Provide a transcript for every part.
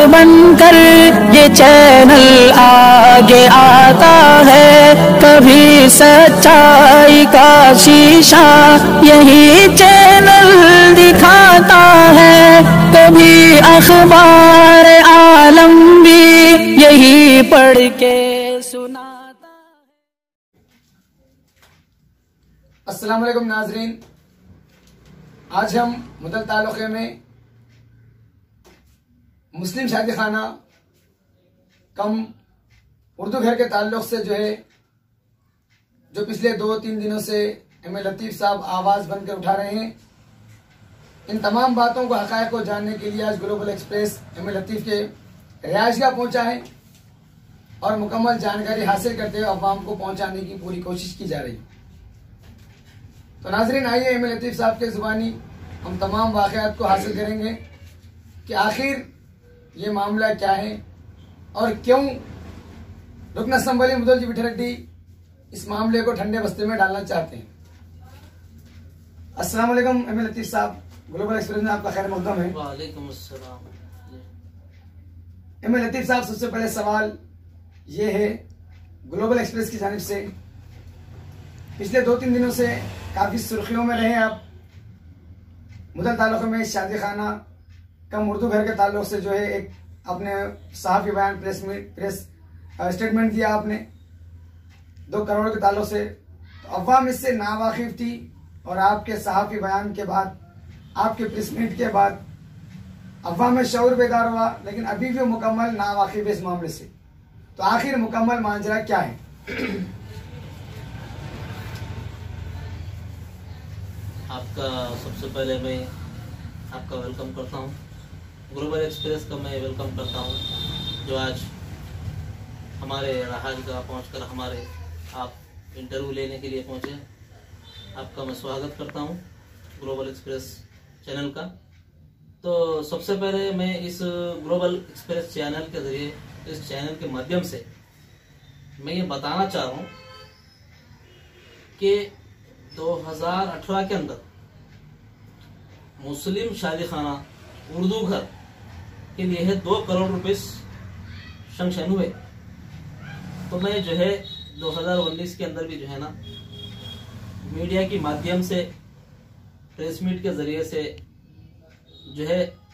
बनकर ये चैनल आगे आता है। कभी सच्चाई का शीशा यही चैनल दिखाता है, कभी अखबार आलम भी यही पढ़ के सुनाता है। अस्सलाम वालेकुम नाजरीन, आज हम मुदल तालुक़े में मुस्लिम शादी खाना कम उर्दू घर के ताल्लुक़ से जो पिछले 2-3 दिनों से एम ए लतीफ़ साहब आवाज़ बनकर उठा रहे हैं, इन तमाम बातों को हक़ाइक़ को जानने के लिए आज ग्लोबल एक्सप्रेस एम ए लतीफ़ के रिहाइशगाह पहुंचा है और मुकम्मल जानकारी हासिल करते हुए अवाम को पहुंचाने की पूरी कोशिश की जा रही है। तो नाजरीन, आइए एम ए लतीफ़ साहब के ज़ुबानी हम तमाम वाक़यात को हासिल करेंगे कि आखिर ये मामला क्या है और क्यों रुकन असम्बली मुदल जी विठल रेड्डी इस मामले को ठंडे बस्ते में डालना चाहते हैं। अस्सलाम वालेकुम एम ए लतीफ़ साहब, ग्लोबल एक्सप्रेस में आपका खैर मक़दम है। वालेकुम अस्सलाम। एम ए लतीफ़ साहब, सबसे पहले सवाल ये है, ग्लोबल एक्सप्रेस की जानिब से पिछले 2-3 दिनों से काफ़ी सुर्खियों में रहे आप। मुदल तालुक़े में शादी खाना कम उर्दू घर के ताल्लुक़ से एक आपने सहाफ़ी बयान प्रेस स्टेटमेंट दिया आपने 2 करोड़ के ताल्लुक़ से। तो अवाम इससे नावाकिफ़ थी और आपके सहाफ़ी बयान के बाद, आपके प्रेस मीट के बाद अवाम में शऊर बेदार हुआ, लेकिन अभी भी मुकम्मल नावाकिफ़ इस मामले से। तो आखिर मुकम्मल मांजरा क्या है? आपका सबसे पहले मैं आपका वेलकम करता हूँ, ग्लोबल एक्सप्रेस का मैं वेलकम करता हूँ जो आज हमारे रहाजगाह पहुँचकर हमारे आप इंटरव्यू लेने के लिए पहुँचे। आपका मैं स्वागत करता हूँ ग्लोबल एक्सप्रेस चैनल का। तो सबसे पहले मैं इस ग्लोबल एक्सप्रेस चैनल के ज़रिए, इस चैनल के माध्यम से मैं ये बताना चाह रहा हूँ कि 2018 के अंदर मुस्लिम शादी खाना उर्दू घर के लिए 2 करोड़ रुपए सैंक्शन हुए। तो मैं 2019 के अंदर भी ना मीडिया के माध्यम से, प्रेस मीट के जरिए से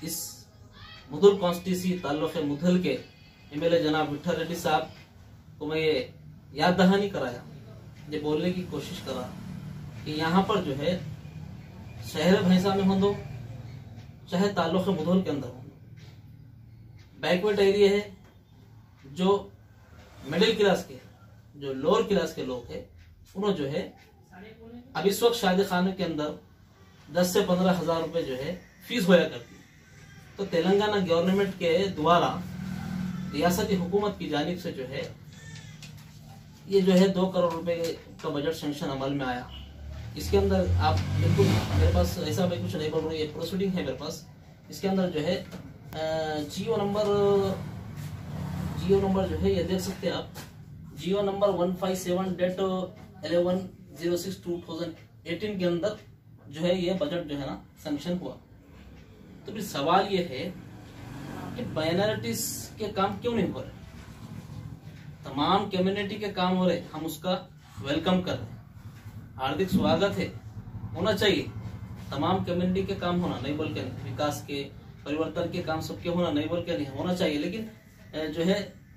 इस मुदल कॉन्स्टिट्यूंसी ताल्लुक़े मुदल के एमएलए जनाब विठल रेड्डी साहब को मैं ये याद दहानी कराया, ये बोलने की कोशिश करा कि यहाँ पर शहर भैंसा में हो दो चाहे ताल्लुक़े मुदल के अंदर हो, बैकवर्ड एरिया है, जो मिडिल क्लास के, जो लोअर क्लास के लोग हैं, उन्होंने अब इस वक्त शादी खाने के अंदर 10 से 15 हज़ार रुपये फीस होया करती। तो तेलंगाना गवर्नमेंट के द्वारा रियासती हुकूमत की जानिब से ये 2 करोड़ रुपए का बजट सेंक्शन अमल में आया। इसके अंदर आप बिल्कुल, मेरे पास ऐसा मैं कुछ नहीं बोल रहा हूँ, ये प्रोसीडिंग है मेरे पास। इसके अंदर जियो नंबर ये देख सकते हैं आप, जियो नंबर 157-11-06-2018 के अंदर ये बजट सेंक्शन हुआ। तो फिर सवाल ये है कि माइनॉरिटीज के काम क्यों नहीं हो रहे? तमाम कम्युनिटी के काम हो रहे, हम उसका वेलकम कर रहे हैं, हार्दिक स्वागत है, होना चाहिए। तमाम कम्युनिटी के काम होना नहीं बोल के नहीं, विकास के, परिवर्तन के काम सबके होना नहीं बोल के नहीं, होना चाहिए। लेकिन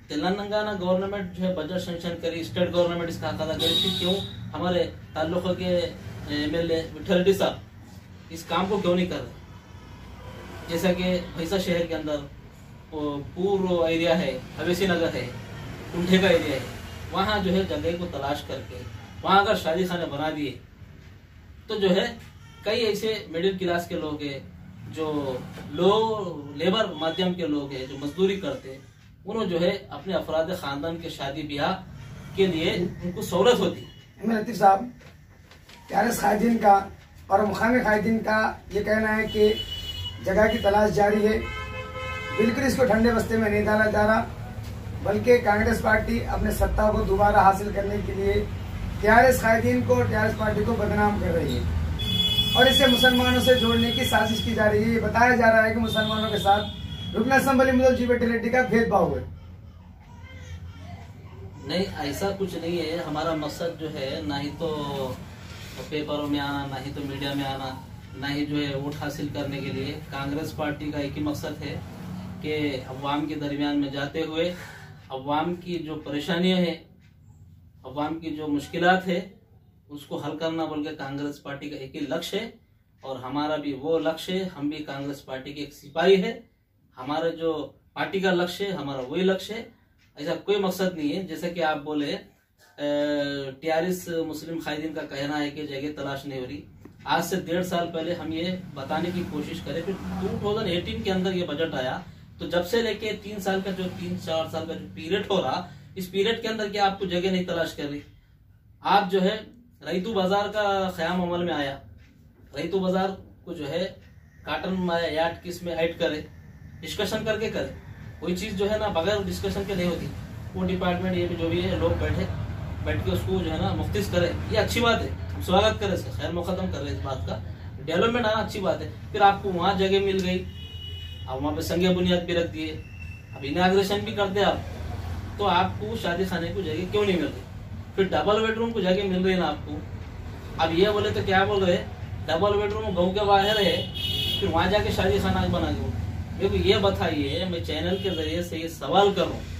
तेलंगाना गवर्नमेंट बजट सेंक्शन करी, स्टेट गवर्नमेंट इसका हक अदा करी कि क्यों हमारे ताल्लुक़े के एमएलए विठल रेड्डी साहब इस काम को क्यों नहीं कर रहे? जैसा कि भैंसा शहर के अंदर पूर्व एरिया है, हवेसी नगर है, कुंठे का एरिया है, वहाँ जगह को तलाश करके वहाँ अगर शादी खाने बना दिए तो कई ऐसे मिडिल क्लास के लोग हैं, जो लो लेबर माध्यम के लोग हैं, जो मजदूरी करते हैं, उन्होंने अपने अफराद खानदान के शादी ब्याह के लिए उनको सहूलत होती है। लतीफ़ साहब, TRS कायदीन का और मुकामी कायदीन का ये कहना है कि जगह की तलाश जारी है, बिल्कुल इसको ठंडे बस्ते में नहीं डाला जा रहा, बल्कि कांग्रेस पार्टी अपने सत्ता को दोबारा हासिल करने के लिए TRS कायदीन को, TRS पार्टी को बदनाम कर रही है और इसे मुसलमानों से जोड़ने की साजिश की जा रही है। ये बताया जा रहा है कि मुसलमानों के साथ रुकन असम्बली मुदल जीवेटी रेड्डी का भेदभाव है? नहीं, ऐसा कुछ नहीं है। हमारा मकसद जो है ना ही तो पेपरों में आना, ना ही तो मीडिया में आना, ना ही जो है वोट हासिल करने के लिए। कांग्रेस पार्टी का एक ही मकसद है कि अवाम के दरमियान में जाते हुए अवाम की जो परेशानियां हैं, अवाम की जो मुश्किलात है, उसको हल करना बोल के कांग्रेस पार्टी का एक ही लक्ष्य है। और हमारा भी वो लक्ष्य है। हम भी कांग्रेस पार्टी के एक सिपाही है। हमारा जो पार्टी का लक्ष्य है, हमारा वही लक्ष्य है। ऐसा कोई मकसद नहीं है। जैसे कि आप बोले टीआरएस मुस्लिम कायदीन का कहना है कि जगह तलाश नहीं हो रही। आज से 1.5 साल पहले हम ये बताने की कोशिश करें, फिर 2018 के अंदर ये बजट आया, तो जब से लेके 3 साल का जो 3-4 साल का जो पीरियड हो रहा, इस पीरियड के अंदर क्या आपको जगह नहीं तलाश कर रही? आप जो है रईतू बाजार का ख्याम अमल में आया, रईतू बाजार को जो है काटन यार्ड किस में ऐड करे, डिस्कशन करके करे। कोई चीज जो है ना बगैर डिस्कशन के नहीं होती। वो डिपार्टमेंट ये भी जो भी है लोग बैठ के उसको जो है ना मुफ्तिस करे, ये अच्छी बात है। हम स्वागत करें इसका, खैर मुकदम कर रहे हैं इस बात का। डेवलपमेंट आना अच्छी बात है। फिर आपको वहां जगह मिल गई, अब वहां पे संगे बुनियाद भी रख दिए, अब इनाग्रेशन भी कर दे आप, तो आपको शादी खाने को जगह क्यों नहीं मिल रही? फिर डबल बेडरूम को जगह मिल रही है ना आपको। अब ये बोले तो क्या बोल रहे, डबल बेडरूम गाँव के बाहर है, फिर वहां जाके शादी खाना बना दो। मेरे को ये बताइए, मैं चैनल के जरिए से ये सवाल कर रहा हूँ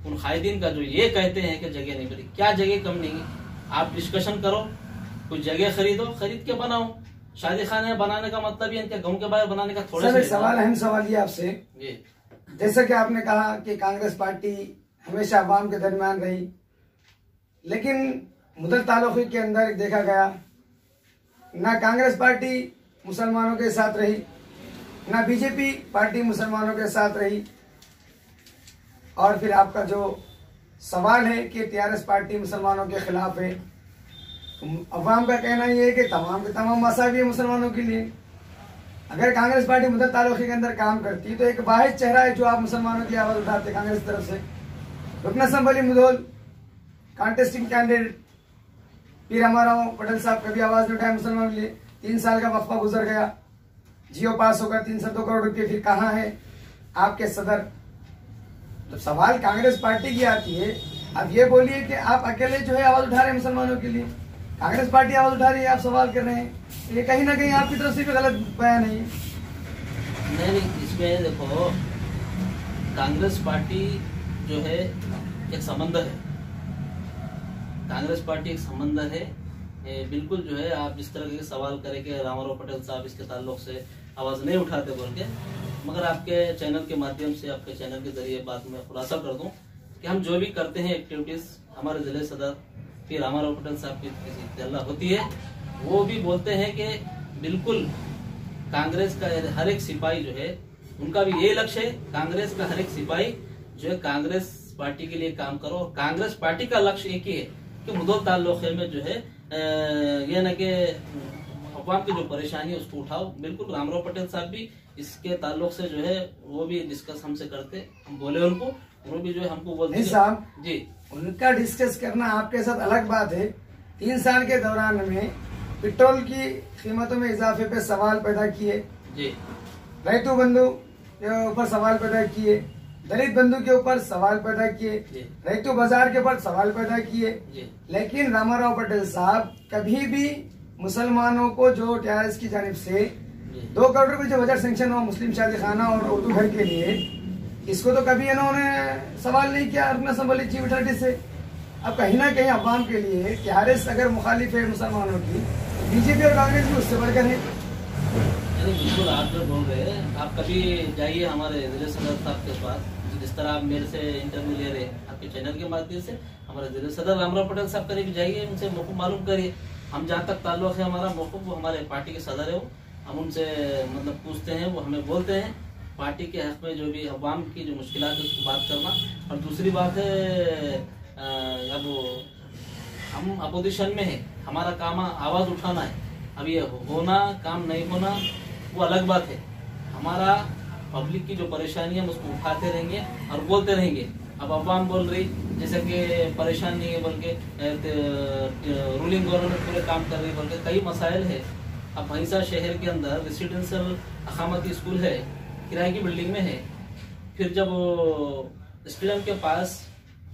उन कायदीन का जो ये कहते हैं कि जगह नहीं मिली। क्या जगह कम नहीं है? आप डिस्कशन करो, कोई जगह खरीदो, खरीद के बनाओ। शादी खाने बनाने का मतलब ये गाँव के बाहर बनाने का थोड़ा सर, एक सवाल, अहम सवाल ये आपसे, जैसा कि आपने कहा कि कांग्रेस पार्टी हमेशा अवाम के दरमियान रही, लेकिन मुदल तालुकी के अंदर देखा गया ना कांग्रेस पार्टी मुसलमानों के साथ रही, ना बीजेपी पार्टी मुसलमानों के साथ रही। और फिर आपका जो सवाल है कि टीआरएस पार्टी मुसलमानों के खिलाफ है, अवाम का कहना यह है कि तमाम के तमाम मसावी है मुसलमानों के लिए। अगर कांग्रेस पार्टी मुदल तालुकी के अंदर काम करती तो एक वाहिद चेहरा है जो आप मुसलमानों की आवाज उठाते कांग्रेस तरफ से। रुकन असम्बली मुदौल कॉन्टेस्टिंग कैंडिडेट पीर रामाराव पटेल साहब कभी आवाज नहीं उठाए मुसलमानों के लिए। 3 साल का वक्फा गुजर गया, जियो पास होकर 302 करोड़ रुपये फिर कहाँ है आपके सदर? तो सवाल कांग्रेस पार्टी की आती है। अब ये बोलिए कि आप अकेले जो है आवाज उठा रहे हैं मुसलमानों के लिए, कांग्रेस पार्टी आवाज उठा रही है, आप सवाल कर रहे हैं। ये कहीं ना कहीं आपकी तरफ से भी गलत बयान है। नहीं, इसमें देखो कांग्रेस पार्टी जो है एक समंदर है। कांग्रेस पार्टी एक समंदर है। बिल्कुल जो है आप जिस तरह के सवाल करें कि रामाराव पटेल साहब इसके ताल्लुक से आवाज नहीं उठाते बोल के, मगर आपके चैनल के माध्यम से, आपके चैनल के जरिए बात में खुलासा कर दूं कि हम जो भी करते हैं एक्टिविटीज, हमारे जिले सदर फिर रामाराव पटेल साहब की किसी इत्तला होती है, वो भी बोलते हैं कि बिल्कुल कांग्रेस का हर एक सिपाही जो है उनका भी यही लक्ष्य है। कांग्रेस का हर एक सिपाही जो है कांग्रेस पार्टी के लिए काम करो। और कांग्रेस पार्टी का लक्ष्य एक ही है कि मुदौल तालुके में जो है ये न कि अवाम की जो परेशानी है उसको उठाओ। बिल्कुल रामाराव पटेल साहब भी इसके ताल्लुक से जो है वो भी डिस्कस हमसे करते, हम बोले उनको, वो भी जो है हमको बोलते साहब जी। उनका डिस्कस करना आपके साथ अलग बात है। 3 साल के दौरान में पेट्रोल की कीमतों में इजाफे पे सवाल पैदा किए जी, रैतू बंधु के ऊपर सवाल पैदा किए, दलित बंधु के ऊपर सवाल पैदा किए, रैतू बाजार के ऊपर सवाल पैदा किए, लेकिन रामाराव पटेल साहब कभी भी मुसलमानों को जो टीआरएस की जानिब से 2 करोड़ रुपए जो बजट सेंक्शन हुआ मुस्लिम शादी खाना और उर्दू घर के लिए, इसको तो कभी इन्होंने सवाल नहीं किया रुकन असम्बली चीफ अथॉरिटी से। अब कहीं ना कहीं अवाम के लिए टीआरएस अगर मुखालिफ है मुसलमानों की, बीजेपी और कांग्रेस भी उससे बढ़कर है। बिल्कुल आप जो बोल रहे हैं, आप कभी जाइए हमारे जिले सदर साहब के पास, जिस तरह आप मेरे से इंटरव्यू ले रहे हैं आपके चैनल के माध्यम से, हमारे जिले सदर रामाराव पटेल साहब करीब जाइए, उनसे मौकूफ मालूम करिए। हम जहाँ तक ताल्लुक है हमारा मौकूफ, वो हमारे पार्टी के सदर है, वो हम उनसे मतलब पूछते हैं, वो हमें बोलते हैं पार्टी के हक में जो भी अवाम की जो मुश्किलात है उसको बात करना। और दूसरी बात है अब हम अपोजिशन में है, हमारा काम आवाज उठाना है। अब ये होना काम नहीं होना वो अलग बात है। हमारा पब्लिक की जो परेशानी है हम उसको उठाते रहेंगे और बोलते रहेंगे। अब अवाम बोल रही जैसे कि परेशान नहीं है बोल के, रूलिंग गवर्नमेंट पूरे काम कर रही बोल के, कई मसाइल है। अब भैंसा शहर के अंदर रेसिडेंशियल अकामती स्कूल है, किराए की बिल्डिंग में है, फिर जब स्टेडियम के पास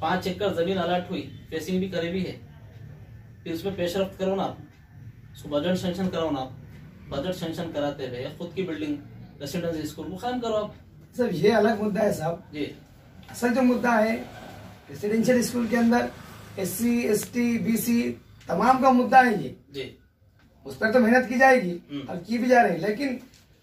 5 एकड़ जमीन अलॉट हुई, फेसिंग भी करीबी है, फिर उसमें पेशरफ्त करो ना आप, उसको बजट सेंक्शन कराओ ना आप। बजट सेंक्शन कराते हुए खुद की बिल्डिंग रेसिडेंशियल स्कूल को कायम करो आप। सर ये अलग मुद्दा है साहब जी। असल जो मुद्दा है रेसिडेंशियल स्कूल के अंदर SC ST BC तमाम का मुद्दा है ये जी। उस पर तो मेहनत की जाएगी और की भी जा रही है, लेकिन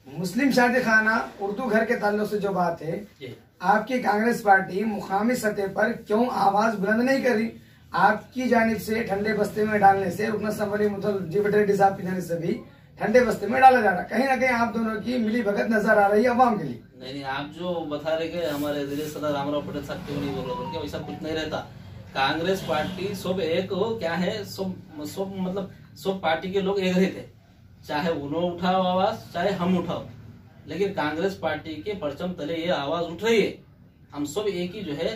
मुस्लिम शादी खाना उर्दू घर के ताल्लुक से जो बात है जी। आपकी कांग्रेस पार्टी मुकामी सतह पर क्यों आवाज बुलंद नहीं कर रही? आपकी जानिब से ठंडे बस्ते में डालने से रुकन असम्बली जीवट रेड्डी साहब की जानिब से भी ठंडे बस्ते में डाला जा रहा है। कहीं ना कहीं आप दोनों की मिली भगत नजर आ रही है अवाम के लिए। नहीं, आप जो बता रहे कि हमारे जिले सदर रामराव पटेल साहब क्यों नहीं बोल रहे, वैसा कुछ नहीं रहता। कांग्रेस पार्टी सब एक हो, क्या है, सब मतलब सब पार्टी के लोग एक रहते, चाहे उन्होंने उठाओ आवाज चाहे हम उठाओ, लेकिन कांग्रेस पार्टी के परचम तले ये आवाज उठ रही है। हम सब एक ही जो है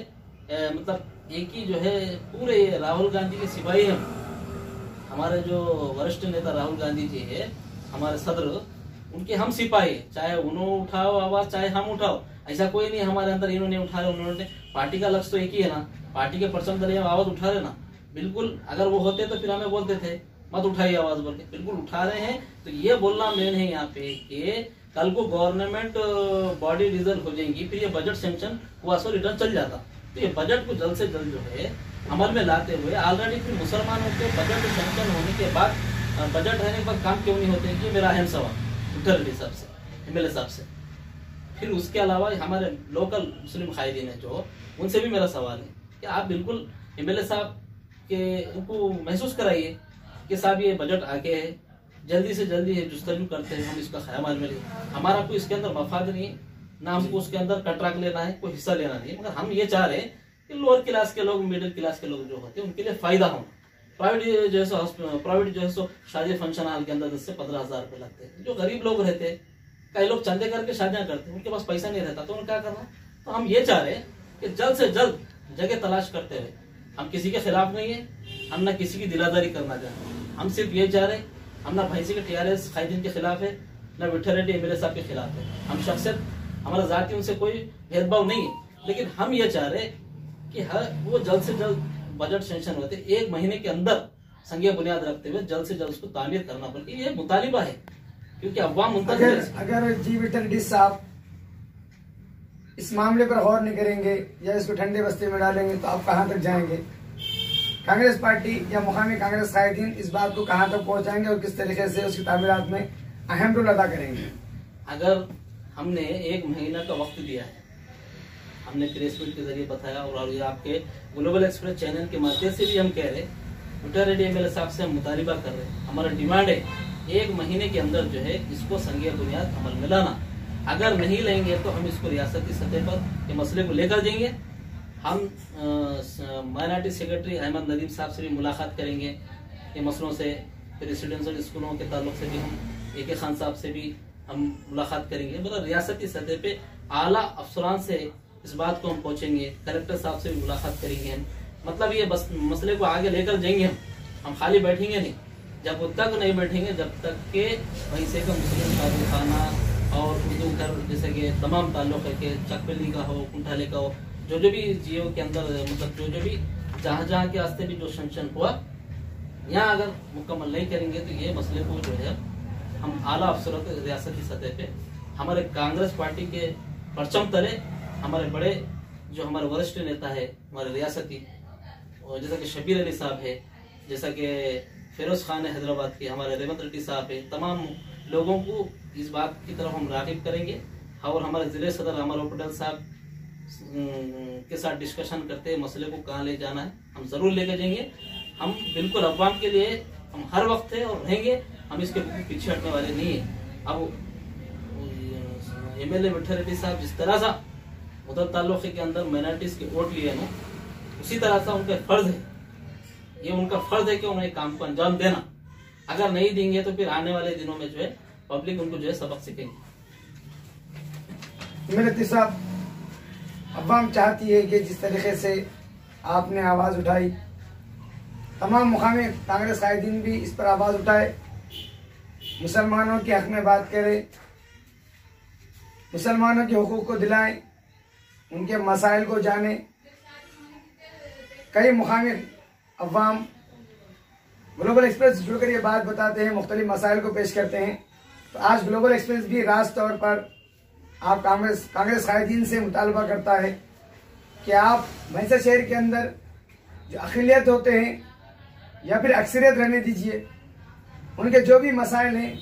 मतलब एक ही जो है पूरे राहुल गांधी के सिपाही हैं। हमारे जो वरिष्ठ नेता राहुल गांधी जी है, हमारे सदर, उनके हम सिपाही है, चाहे उन्होंने उठाओ आवाज चाहे हम उठाओ। ऐसा कोई नहीं हमारे अंदर इन्होंने उठाया उन्होंने, पार्टी का लक्ष्य तो एक ही है ना, पार्टी के परचम तले आवाज उठा रहे ना। बिल्कुल अगर वो होते तो फिर हमें बोलते थे मत उठाइए आवाज बोल के, बिल्कुल उठा रहे हैं। तो ये बोलना मेन है यहाँ पे कि कल को गवर्नमेंट बॉडी डिजल्ट हो जाएगी, फिर ये बजट सेंक्शन हुआ सो रिटर्न चल जाता। तो ये बजट को जल्द से जल्द जो है अमल में लाते हुए, ऑलरेडी फिर मुसलमानों के बजट सेंक्शन होने के बाद बजट रहने के बाद काम क्यों नहीं होते, ये मेरा अहम सवाल उत्तर रेड्डी साहब से, MLA साहब से। फिर उसके अलावा हमारे लोकल मुस्लिम कायदीन है जो, उनसे भी मेरा सवाल है कि आप बिल्कुल MLA साहब के उनको महसूस कराइए कि साहब ये बजट आके है, जल्दी से जल्दी जुस्तजू करते हैं, हम इसका ख्याल में लें। हमारा कोई इसके अंदर मफाद नहीं है, ना हमको उसके अंदर कटराक लेना है, कोई हिस्सा लेना नहीं है, मगर हम ये चाह रहे हैं कि लोअर क्लास के लोग, मिडिल क्लास के लोग जो होते हैं उनके लिए फायदा हो। प्राइवेट जो है सो शादी फंक्शन हॉल के अंदर 10 से 15 हजार रुपए लगते हैं। जो गरीब लोग रहते हैं, कई लोग चंदे करके शादियां करते हैं, उनके पास पैसा नहीं रहता, तो उन्हें क्या करना। तो हम ये चाह रहे हैं कि जल्द से जल्द जगह तलाश करते हुए, हम किसी के खिलाफ नहीं है, हम ना किसी की दिलादारी करना चाहते हैं, हम सिर्फ ये चाह रहे हैं, हम ना भैंसी के TRS कायदीन के खिलाफ है, ना विठल रेड्डी MLA साहब के खिलाफ है। हम शख्सियत, हमारा जाति उनसे कोई भेदभाव नहीं है, लेकिन हम ये चाह रहे कि वो जल्द से जल्द बजट सेंक्शन होते 1 महीने के अंदर संज्ञा बुनियाद रखते हुए जल्द से जल्द उसको तामीर करना, बल्कि ये मुतालिबा है, क्योंकि अवाम मुंतज़िर है। अगर जी विठल रेड्डी साहब इस मामले पर गौर नहीं करेंगे या इसको ठंडे बस्ते में डालेंगे तो आप कहां तक जाएंगे? कांग्रेस पार्टी या मुकामी कांग्रेस कायदीन इस बात को कहां तक पहुंचाएंगे और किस तरीके से उसकी तामीरात में अहम रोल अदा करेंगे? अगर हमने 1 महीना का वक्त दिया है, हमने प्रेस मीट के जरिए बताया और ये आपके ग्लोबल एक्सप्रेस चैनल के माध्यम से भी हम कह रहे हैं, विठल रेड्डी MLA साहब से हम मुतालिबा कर रहे हैं, हमारा डिमांड है 1 महीने के अंदर जो है इसको संज्ञा बुनियाद अमल में लाना। अगर नहीं लेंगे तो हम इसको रियासती सतह पर ये मसले को लेकर जाएंगे। हम माइनॉरिटी सेक्रेटरी अहमद नदीम साहब से भी मुलाकात करेंगे ये मसलों से, फिर रेसिडेंशियल स्कूलों के ताल्लुक से भी हम AK खान साहब से भी हम मुलाकात करेंगे। मतलब रियासती सतह पे आला अफसरान से इस बात को हम पहुंचेंगे, कलेक्टर साहब से भी मुलाकात करेंगे हम। मतलब ये बस मसले को आगे लेकर जाएंगे हम खाली बैठेंगे नहीं। जब तक नहीं बैठेंगे जब तक के वहीं से मुस्लिम शादी खाना और उर्दू घर जैसे कि तमाम ताल्लुक है कि चकपली का हो, कुंठाले का हो, जो भी जियो के अंदर मतलब जो भी जहाँ के रास्ते भी जो सेंक्शन हुआ, यहाँ अगर मुकम्मल नहीं करेंगे तो ये मसले को जो है हम आला अफसरों के रियासती सतह पे हमारे कांग्रेस पार्टी के परचम तले हमारे बड़े जो हमारे वरिष्ठ नेता है हमारे रियासती, जैसा कि शबीर अली साहब है, जैसा कि फिरोज खान है हैदराबाद के, हमारे रेवंत रेड्डी साहब है, तमाम लोगों को इस बात की तरफ हम राग़िब करेंगे और हमारे जिले सदर रामराव पटेल साहब के साथ डिस्कशन करते हैं मसले को कहाँ ले जाना है, हम जरूर लेके जाएंगे। हम बिल्कुल अवाम के लिए हम हर वक्त है और रहेंगे, हम इसके पीछे हटने वाले नहीं है। अब MLA विठल रेड्डी साहब जिस तरह से उधर ताल्लुक़े के अंदर माइनॉरिटीज के वोट लिए ना, उसी तरह से उनका फर्ज है, ये उनका फर्ज है कि उन्हें काम को अंजाम देना। अगर नहीं देंगे तो फिर आने वाले दिनों में जो है पब्लिक उनको जो है सबक सीखेंगे। मेरे साहब, अवाम चाहती है कि जिस तरीके से आपने आवाज उठाई, तमाम मुकामी कांग्रेस कायदीन भी इस पर आवाज उठाए, मुसलमानों के हक में बात करें, मुसलमानों के हुकूक को दिलाएं, उनके मसाइल को जाने। कई मुकामी अवाम ग्लोबल एक्सप्रेस जुड़कर ये बात बताते हैं, मुख्तलिफ मसाइल को पेश करते हैं। तो आज ग्लोबल एक्सप्रेस भी राज तौर पर आप कांग्रेस कायदीन से मुतालबा करता है कि आप भैंसा शहर के अंदर जो अक़लियत होते हैं या फिर अक्सरियत रहने दीजिए, उनके जो भी मसाइल हैं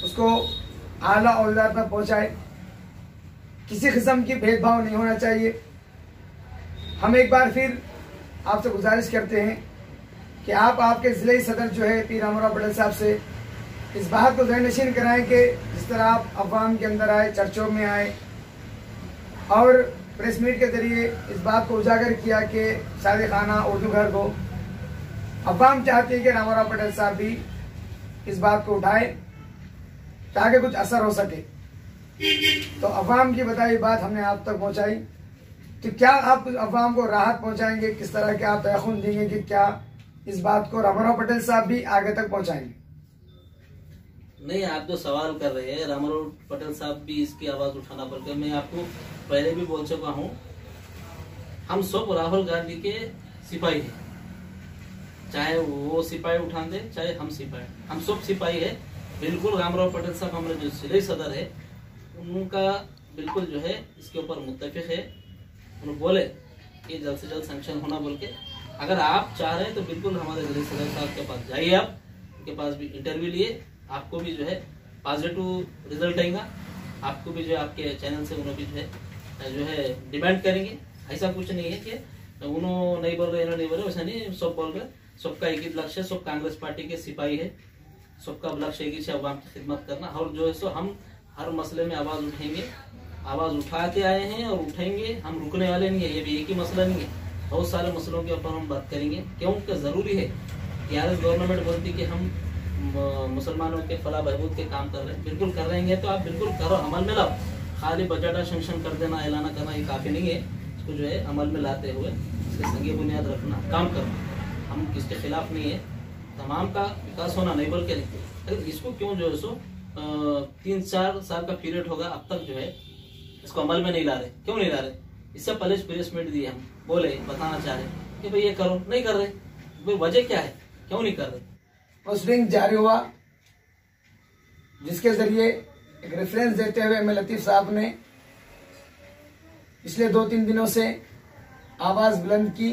उसको आला औहदेदार पर पहुँचाए। किसी किस्म की भेदभाव नहीं होना चाहिए। हम एक बार फिर आपसे गुजारिश करते हैं कि आप आपके ज़िले सदर जो है पीर अमरराव पटेल साहब से इस बात को ज़हननशीन कराएं कि जिस तरह आप अवाम के अंदर आए, चर्चों में आए और प्रेस मीट के जरिए इस बात को उजागर किया कि शादी खाना उर्दू घर को अवाम चाहती है कि अमरराव पटेल साहब भी इस बात को उठाए ताकि कुछ असर हो सके। तो अवाम की बताई बात हमने आप तक पहुंचाई। तो क्या आप अवाम को राहत पहुंचाएंगे, किस तरह के आप तयखुन देंगे कि क्या इस बात को अमरराव पटेल साहब भी आगे तक पहुंचाएंगे? नहीं, आप जो सवाल कर रहे हैं अमरराव पटेल साहब भी इसकी आवाज उठाना पड़ेगा। मैं आपको पहले भी बोल चुका हूँ, हम सब राहुल गांधी के सिपाही हैं। चाहे वो सिपाही उठा दे, चाहे हम सिपाही, हम सब सिपाही है। बिल्कुल अमरराव पटेल साहब हमारे जो जिले सदर है उनका बिल्कुल जो है इसके ऊपर मुत्तफिक है। उन्होंने बोले कि जल्द से जल्द सैंक्शन होना बोल के। अगर आप चाह रहे हैं तो बिल्कुल हमारे जिले सदर साहब के पास जाइए, आप उनके पास भी इंटरव्यू लिए, आपको भी जो है पॉजिटिव रिजल्ट आएगा। आपको भी जो आपके चैनल से उन्होंने भी जो है डिमांड करेंगे। ऐसा कुछ नहीं है कि उन्होंने नहीं बोल रहे, इन्होंने नहीं बोल रहे, वैसा नहीं, सब बोल रहे। सबका एक ही लक्ष्य, सब कांग्रेस पार्टी के सिपाही है, सबका लक्ष्य एक ही है, अवाम की खिदमत करना। और जो है सो हम हर मसले में आवाज उठाएंगे, आवाज उठा के आए हैं और उठाएंगे। हम रुकने वाले नहीं है। ये भी एक ही मसला नहीं है, बहुत सारे मसलों के ऊपर हम बात करेंगे। क्योंकि जरूरी है। TRS गवर्नमेंट बोलती कि हम मुसलमानों के फलाह बहबूद के काम कर रहे हैं, बिल्कुल कर रहे हैं। तो आप बिल्कुल करो, अमल में लाओ। खाली बजट सेंक्शन कर देना, ऐलाना करना ये काफी नहीं है। इसको जो है अमल में लाते हुए इसके संगी बुनियाद रखना, काम करना। हम किसके खिलाफ नहीं है, तमाम का विकास होना नहीं बोल के नहीं। लेकिन इसको क्यों जो है सो 3-4 साल का पीरियड होगा, अब तक जो है इसको अमल में नहीं ला रहे। क्यों नहीं ला रहे? इससे पहले प्रेसमेंट दिए, हम बोले, बताना चाह रहे कि भाई ये करो, नहीं कर रहे। भाई वजह क्या है, क्यों नहीं कर रहे? पोस्टिंग जारी हुआ जिसके जरिए एक रेफरेंस देते हुए एम लतीफ साहब ने पिछले 2-3 दिनों से आवाज बुलंद की।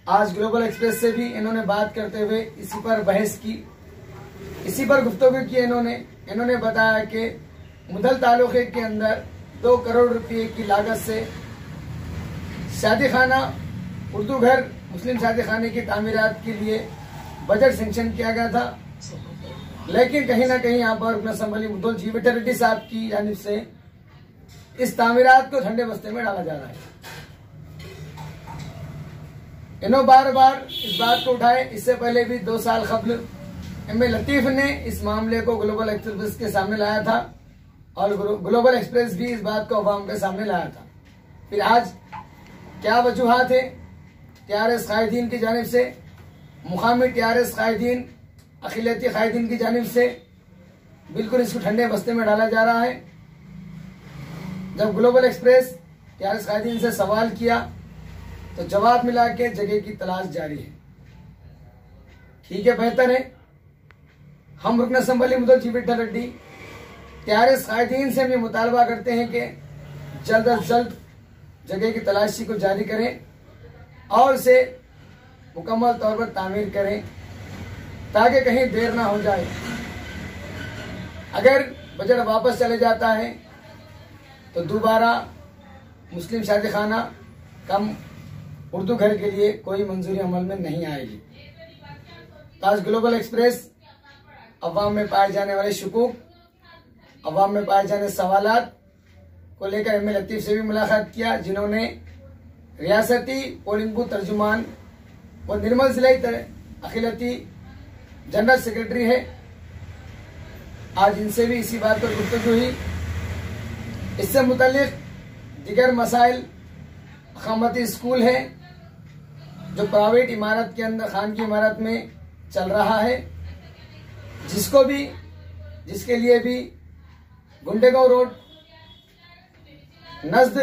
आज ग्लोबल एक्सप्रेस से भी इन्होंने बात करते हुए इसी पर बहस की, इसी पर गुफ्तगू की। इन्होंने बताया कि मुदल तालुके के अंदर 2 करोड़ रुपए की लागत से शादी खाना, उर्दू घर, मुस्लिम शादी खाने की तामीरात के लिए बजट सेंक्शन किया गया था। लेकिन कहीं ना कहीं यहाँ पर रुकन असम्बली मुद्दों जीवित रेड्डी साहब की जानिब से इस तामीरात को ठंडे बस्ते में डाला जा रहा है। इन्होंने बार बार इस बात को उठाए। इससे पहले भी 2 साल कबल एम लतीफ ने इस मामले को ग्लोबल एक्सप्रेस के सामने लाया था और ग्लोबल एक्सप्रेस भी इस बात को अवाम के सामने लाया था। फिर आज क्या वजूहात है TRS कायदीन की जानिब से, मुकामी TRS कायदीन, अखिलती कायदीन की जानिब से बिल्कुल इसको ठंडे बस्ते में डाला जा रहा है। जब ग्लोबल एक्सप्रेस TRS कायदीन से सवाल किया तो जवाब मिला के जगह की तलाश जारी है। ठीक है, बेहतर है। हम रुकन असम्बली मुदल जीवित रेड्डी TRS कायदीन से भी मुतालबा करते हैं कि जल्द अज जल्द जगह की तलाशी को जारी करें और इसे मुकम्मल तौर पर तामीर करें ताकि कहीं देर ना हो जाए। अगर बजट वापस चले जाता है तो दोबारा मुस्लिम शादी खाना कम उर्दू घर के लिए कोई मंजूरी अमल में नहीं आएगी। आज ग्लोबल एक्सप्रेस अवाम में पाए जाने वाले शुकूक, अवाम में पाए जाने सवालात को लेकर एम लतीफ से भी मुलाकात किया, जिन्होंने रियासती पोलिंग बूथ तर्जुमान व निर्मल जिले अखिलती जनरल सेक्रेटरी है। आज इनसे भी इसी बात पर गुफ्तगू हुई। इससे मुतालिक दिगर मसाइल, अकामती स्कूल है जो प्राइवेट इमारत के अंदर, खान की इमारत में चल रहा है, जिसके लिए भी गुंडेगांव रोड नज़द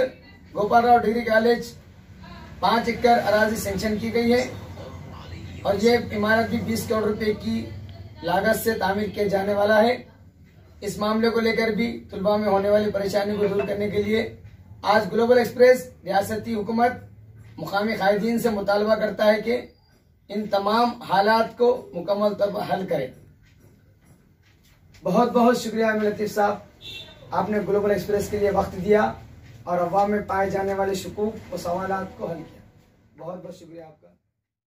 गोपालराव डिग्री कॉलेज 5 एकड़ अराजी सेंक्शन की गई है और ये इमारत भी 20 करोड़ रुपए की लागत से तामीर किया जाने वाला है। इस मामले को लेकर भी तुलबा में होने वाली परेशानी को दूर करने के लिए आज ग्लोबल एक्सप्रेस रियासती हुकूमत मुकामी कायदीन से मुतालबा करता है कि इन तमाम हालात को मुकम्मल तौर पर हल करें। बहुत बहुत शुक्रिया अमीर लतीफ साहब, आपने ग्लोबल एक्सप्रेस के लिए वक्त दिया और अवाम में पाए जाने वाले शकूक और सवालात को हल किया। बहुत बहुत शुक्रिया आपका।